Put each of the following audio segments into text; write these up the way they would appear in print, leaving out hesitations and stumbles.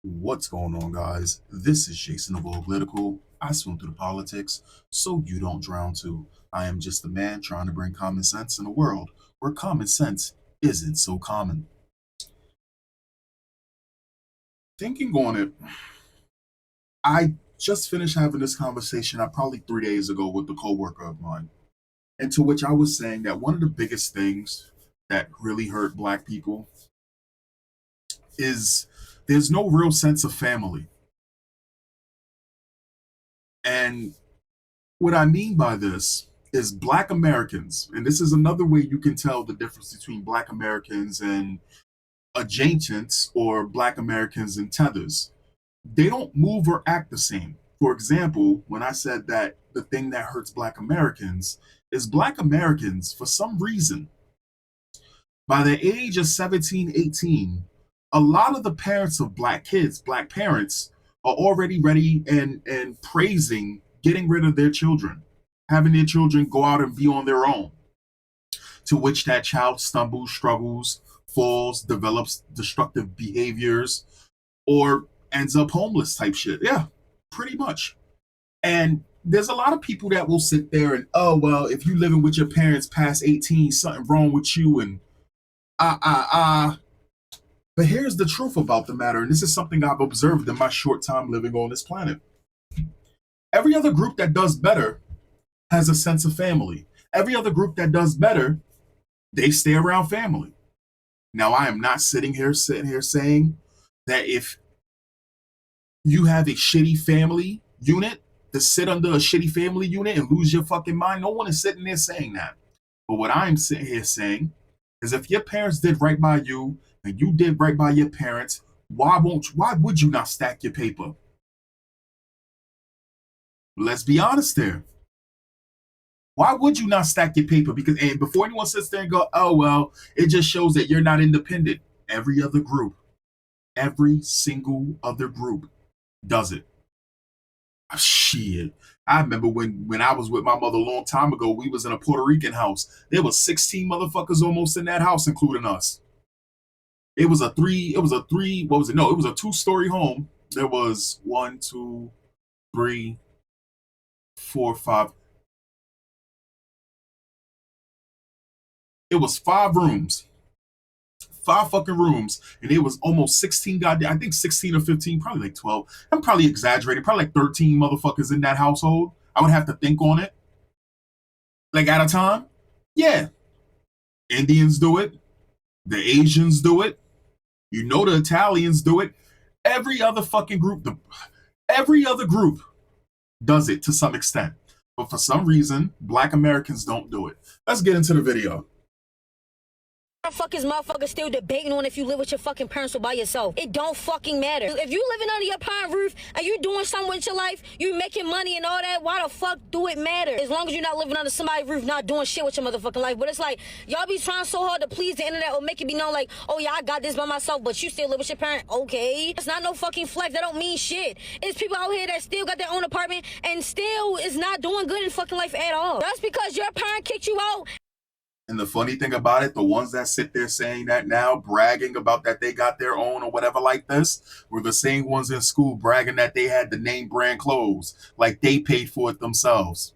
What's going on, guys? This is Jason of Auglitical. I swim through the politics so you don't drown too. I am just a man trying to bring common sense in a world where common sense isn't so common. Thinking on it, I just finished having this conversation probably 3 days ago with a coworker of mine, into which I was saying that one of the biggest things that really hurt Black people is there's no real sense of family. And what I mean by this is Black Americans, and this is another way you can tell the difference between Black Americans and adjacents or Black Americans and tethers. They don't move or act the same. For example, when I said that the thing that hurts Black Americans is Black Americans, for some reason, by the age of 17, 18, a lot of the parents of Black kids, Black parents, are already ready and praising getting rid of their children, having their children go out and be on their own, to which that child stumbles, struggles, falls, develops destructive behaviors, or ends up homeless type shit. Yeah, pretty much. And there's a lot of people that will sit there and, oh, well, if you living with your parents past 18, something wrong with you, and But here's the truth about the matter, and this is something I've observed in my short time living on this planet. Every other group that does better has a sense of family. Every other group that does better, they stay around family. Now, I am not sitting here saying that if you have a shitty family unit, to sit under a shitty family unit and lose your fucking mind, no one is sitting there saying that. But what I'm sitting here saying is if your parents did right by you and you did right by your parents, why would you not stack your paper? Let's be honest there. Why would you not stack your paper? Because and before anyone sits there and go, oh, well, it just shows that you're not independent. Every other group, every single other group does it. Shit. I remember when I was with my mother a long time ago, we was in a Puerto Rican house. There was 16 motherfuckers almost in that house, including us. It was a what was it? No, it was a 2-story home. There was 1, 2, 3, 4, 5. It was 5 rooms. 5 fucking rooms. And it was almost 16 goddamn, I think 16 or 15, probably like 12. I'm probably exaggerating, probably like 13 motherfuckers in that household. I would have to think on it. Like at a time? Yeah. Indians do it. The Asians do it. You know the Italians do it. Every other fucking group, every other group does it to some extent. But for some reason, Black Americans don't do it. Let's get into the video. Fuck is motherfuckers still debating on if you live with your fucking parents or by yourself? It don't fucking matter. If you living under your parent roof and you doing something with your life, you making money and all that, why the fuck do it matter? As long as you're not living under somebody's roof, not doing shit with your motherfucking life. But it's like, y'all be trying so hard to please the internet or make it be known like, oh yeah, I got this by myself, but you still live with your parent. Okay. It's not no fucking flex. That don't mean shit. It's people out here that still got their own apartment and still is not doing good in fucking life at all. That's because your parent kicked you out. And the funny thing about it, the ones that sit there saying that now, bragging about that they got their own or whatever like this, were the same ones in school bragging that they had the name brand clothes, like they paid for it themselves.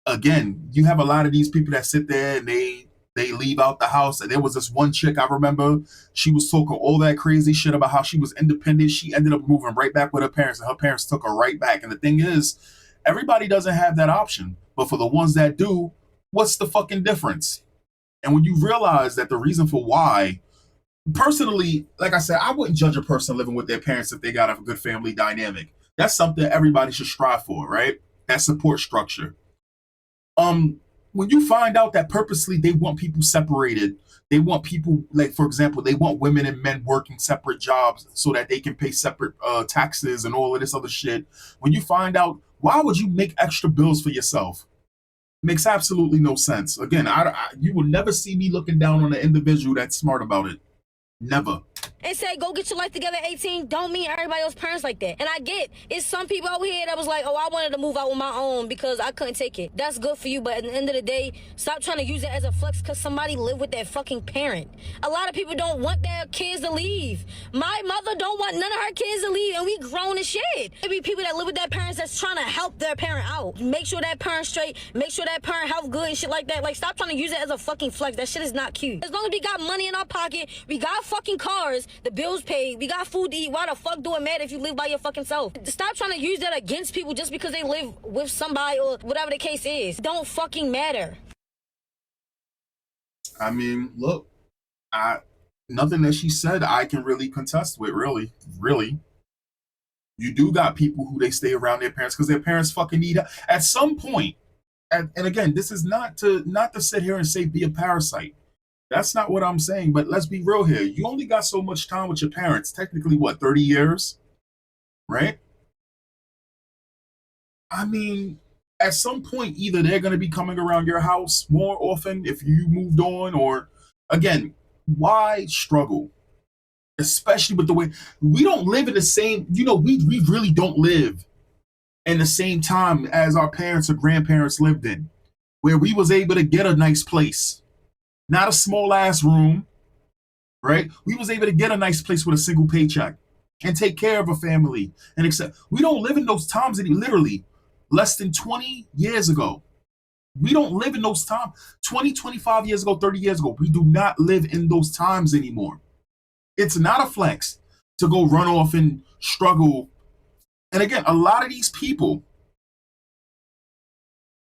Again, you have a lot of these people that sit there and they leave out the house. And there was this one chick I remember, she was talking all that crazy shit about how she was independent. She ended up moving right back with her parents, and her parents took her right back. And the thing is, everybody doesn't have that option. But for the ones that do, what's the fucking difference? And when you realize that the reason for why, personally, like I said, I wouldn't judge a person living with their parents if they got a good family dynamic. That's something everybody should strive for, right? That support structure. When you find out that purposely they want people separated, they want people, like, for example, they want women and men working separate jobs so that they can pay separate taxes and all of this other shit. When you find out, why would you make extra bills for yourself? Makes absolutely no sense. Again, you will never see me looking down on an individual that's smart about it. Never. and say, go get your life together at 18, don't mean everybody else's parents like that. And I get, it's some people out here that was like, oh, I wanted to move out on my own because I couldn't take it. That's good for you, but at the end of the day, stop trying to use it as a flex because somebody lived with that fucking parent. A lot of people don't want their kids to leave. My mother don't want none of her kids to leave, and we grown as shit. There be people that live with their parents that's trying to help their parent out. Make sure that parent's straight, make sure that parent health good and shit like that. Like, stop trying to use it as a fucking flex. That shit is not cute. As long as we got money in our pocket, we got fucking cars, the bills paid, we got food to eat, why the fuck do it matter if you live by your fucking self? Stop trying to use that against people just because they live with somebody or whatever the case is. Don't fucking matter. I mean, look, nothing that she said I can really contest with, really. You do got people who they stay around their parents because their parents fucking need it. At some point, and again, this is not to sit here and say be a parasite. That's not what I'm saying, but let's be real here. You only got so much time with your parents. Technically, what, 30 years? Right? I mean, at some point, either they're going to be coming around your house more often if you moved on, or again, why struggle? Especially with the way we don't live in the same, we really don't live in the same time as our parents or grandparents lived in, where we was able to get a nice place, not a small ass room, right? We was able to get a nice place with a single paycheck and take care of a family and accept. We don't live in those times literally less than 20 years ago. We don't live in those times. 20, 25 years ago, 30 years ago. We do not live in those times anymore. It's not a flex to go run off and struggle. And again, a lot of these people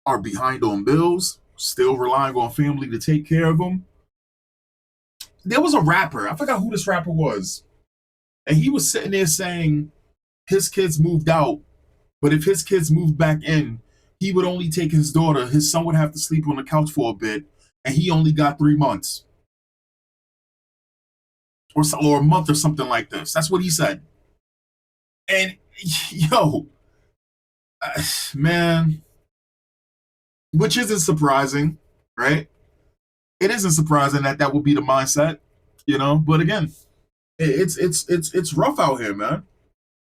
are behind on bills, still relying on family to take care of them. There was a rapper, I forgot who this rapper was, and he was sitting there saying his kids moved out, but if his kids moved back in, he would only take his daughter. His son would have to sleep on the couch for a bit, and he only got 3 months. Or a month or something like this. That's what he said. And, man, which isn't surprising, right? It isn't surprising that would be the mindset, But again, it's rough out here, man.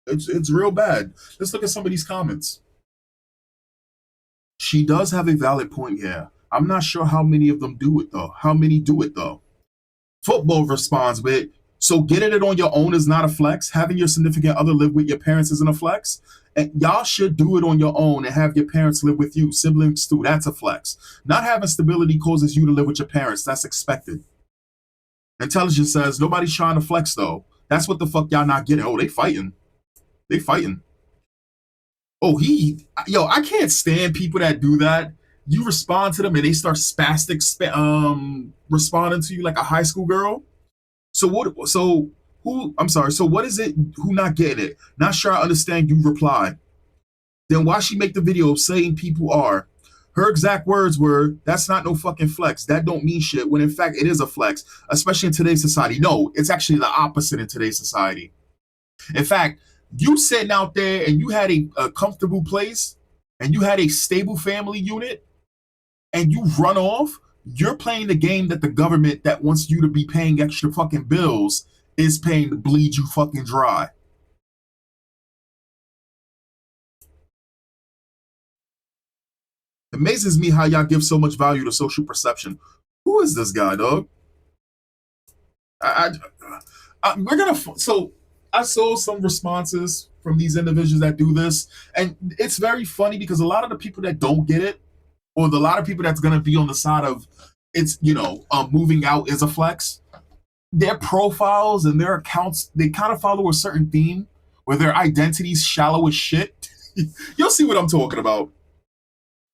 It's real bad. Let's look at some of these comments. She does have a valid point here. I'm not sure how many of them do it though. How many do it though? Football responds with, so getting it on your own is not a flex. Having your significant other live with your parents isn't a flex. And y'all should do it on your own and have your parents live with you. Siblings too, that's a flex. Not having stability causes you to live with your parents. That's expected. Intelligence says, nobody's trying to flex though. That's what the fuck y'all not getting. Oh, they fighting. They fighting. Oh, I can't stand people that do that. You respond to them and they start responding to you like a high school girl. So what? So who? I'm sorry. So what is it? Who not getting it? Not sure I understand. You reply. Then why she make the video saying people are? Her exact words were, "That's not no fucking flex. That don't mean shit." When in fact it is a flex, especially in today's society. No, it's actually the opposite in today's society. In fact, you sitting out there and you had a comfortable place and you had a stable family unit and you run off. You're playing the game that the government that wants you to be paying extra fucking bills is paying to bleed you fucking dry. It amazes me how y'all give so much value to social perception. Who is this guy, dog? I saw some responses from these individuals that do this, and it's very funny because a lot of the people that don't get it, or a lot of people that's gonna be on the side of it's moving out is a flex. Their profiles and their accounts, they kind of follow a certain theme where their identity's shallow as shit. You'll see what I'm talking about.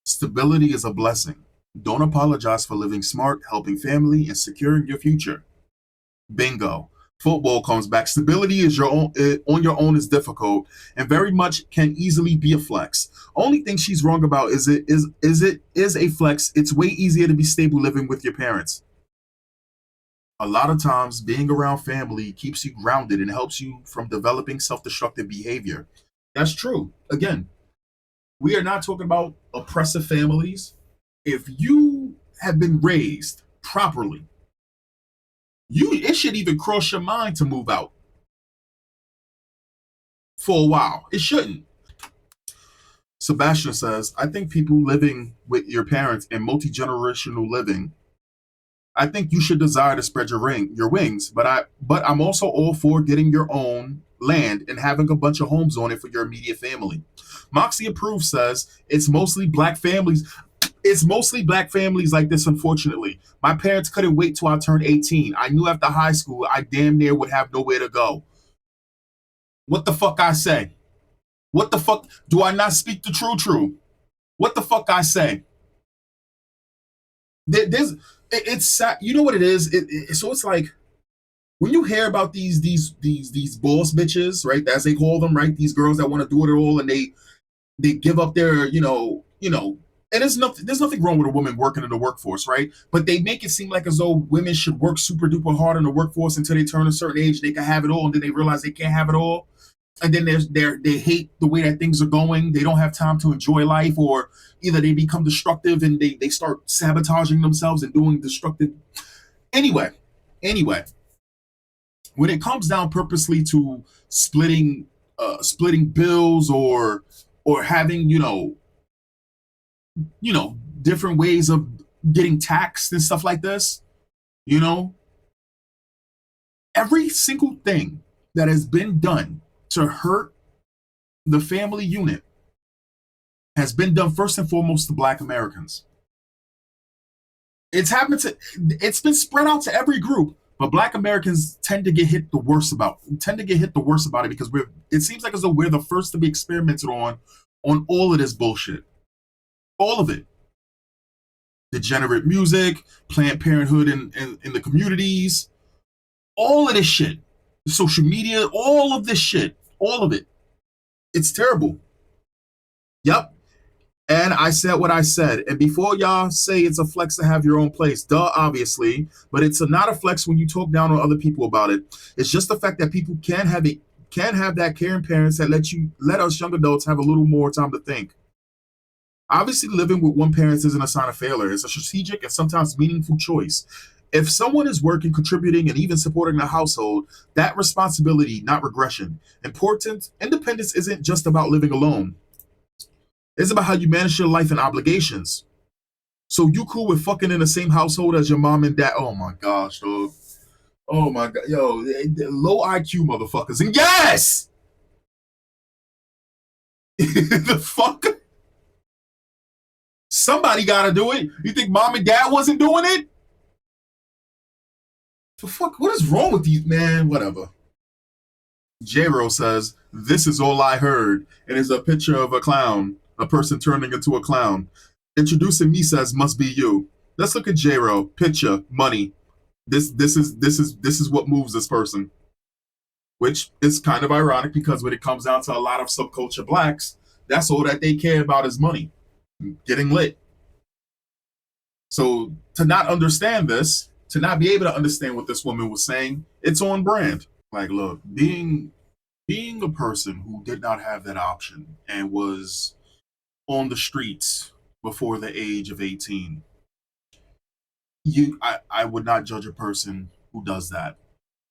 Stability is a blessing. Don't apologize for living smart, helping family, and securing your future. Bingo. Football comes back. Stability is on your own is difficult and very much can easily be a flex. Only thing she's wrong about is it is a flex. It's way easier to be stable living with your parents. A lot of times being around family keeps you grounded and helps you from developing self-destructive behavior. That's true. Again, we are not talking about oppressive families. If you have been raised properly, It should even cross your mind to move out for a while. It shouldn't. Sebastian says, I think people living with your parents in multi-generational living, I think you should desire to spread your wings, but I'm also all for getting your own land and having a bunch of homes on it for your immediate family. Moxie Approved says it's mostly black families. It's mostly black families like this, unfortunately. My parents couldn't wait till I turned 18. I knew after high school I damn near would have nowhere to go. What the fuck I say? What the fuck? Do I not speak the true? What the fuck I say? It's sad. You know what it is? So it's like when you hear about these boss bitches, right? As they call them, right? These girls that want to do it all and they give up their, and there's nothing wrong with a woman working in the workforce, right? But they make it seem like as though women should work super duper hard in the workforce until they turn a certain age, they can have it all, and then they realize they can't have it all. And then they hate the way that things are going. They don't have time to enjoy life, or either they become destructive and they start sabotaging themselves and doing destructive. Anyway, when it comes down purposely to splitting bills or having different ways of getting taxed and stuff like this, every single thing that has been done to hurt the family unit has been done first and foremost to Black Americans. It's been spread out to every group, but Black Americans tend to get hit the worst about it because it seems like as though we're the first to be experimented on all of this bullshit. All of it. Degenerate music, Planned Parenthood in the communities, all of this shit. Social media, all of this shit. All of it. It's terrible. Yep. And I said what I said. And before y'all say it's a flex to have your own place, duh, obviously, but it's not a flex when you talk down on other people about it. It's just the fact that people can have that caring parents that let us young adults have a little more time to think. Obviously, living with one parent isn't a sign of failure. It's a strategic and sometimes meaningful choice. If someone is working, contributing, and even supporting the household, that responsibility, not regression. Independence isn't just about living alone. It's about how you manage your life and obligations. So you cool with fucking in the same household as your mom and dad? Oh my gosh, dog. Oh my god, yo, low IQ motherfuckers. And yes! The fuck? Somebody gotta do it. You think mom and dad wasn't doing it? The fuck? What is wrong with these, man? Whatever. J-Ro says, this is all I heard. And it's a picture of a clown, a person turning into a clown. Introducing me says, must be you. Let's look at J-Ro. Picture, money. This is what moves this person. Which is kind of ironic because when it comes down to a lot of subculture blacks, that's all that they care about is money. Getting lit. So to not understand this, to not be able to understand what this woman was saying, it's on brand. Like, look, being a person who did not have that option and was on the streets before the age of 18, I would not judge a person who does that.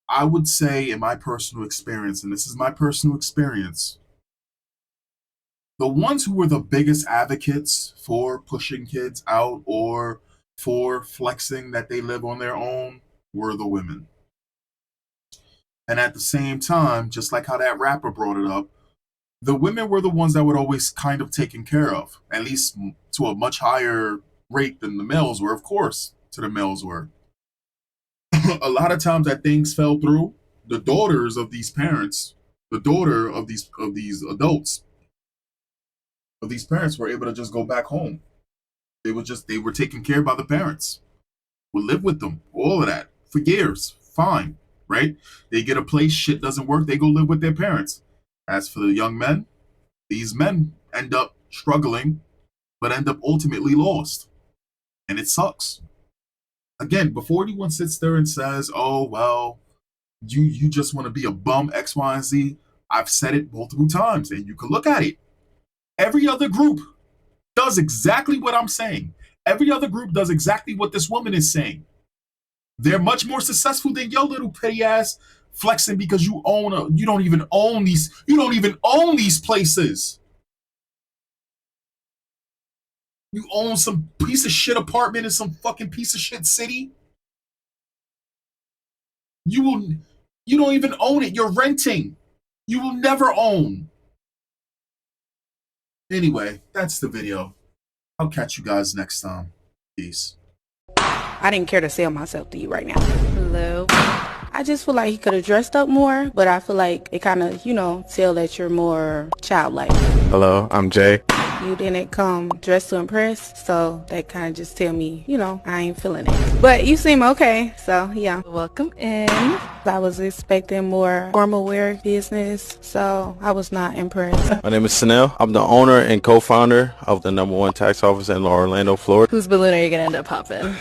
I would say in my personal experience, and this is my personal experience, the ones who were the biggest advocates for pushing kids out or for flexing that they live on their own were the women. And at the same time, just like how that rapper brought it up, the women were the ones that were always kind of taken care of, at least to a much higher rate than the males were, of course, to the males were. A lot of times that things fell through, the daughters of these parents, the daughter of these adults, of these parents were able to just go back home. They were taken care of by the parents. Would live with them, all of that for years. Fine, right? They get a place, shit doesn't work, they go live with their parents. As for the young men, these men end up struggling, but end up ultimately lost. And it sucks. Again, before anyone sits there and says, oh, well, you just want to be a bum, X, Y, and Z, I've said it multiple times, and you can look at it. Every other group does exactly what I'm saying. Every other group does exactly what this woman is saying. They're much more successful than your little petty ass flexing because you don't even own these places. You own some piece of shit apartment in some fucking piece of shit city. You don't even own it. You're renting. You will never own. Anyway, that's the video. I'll catch you guys next time. Peace. I didn't care to sell myself to you right now. Hello. I just feel like he could have dressed up more, but I feel like it kind of, tell that you're more childlike. Hello, I'm Jay. You didn't come dressed to impress, so that kind of just tell me, I ain't feeling it. But you seem okay, so yeah. Welcome in. I was expecting more formal wear business, so I was not impressed. My name is Sanel. I'm the owner and co-founder of the #1 tax office in Orlando, Florida. Whose balloon are you gonna end up popping?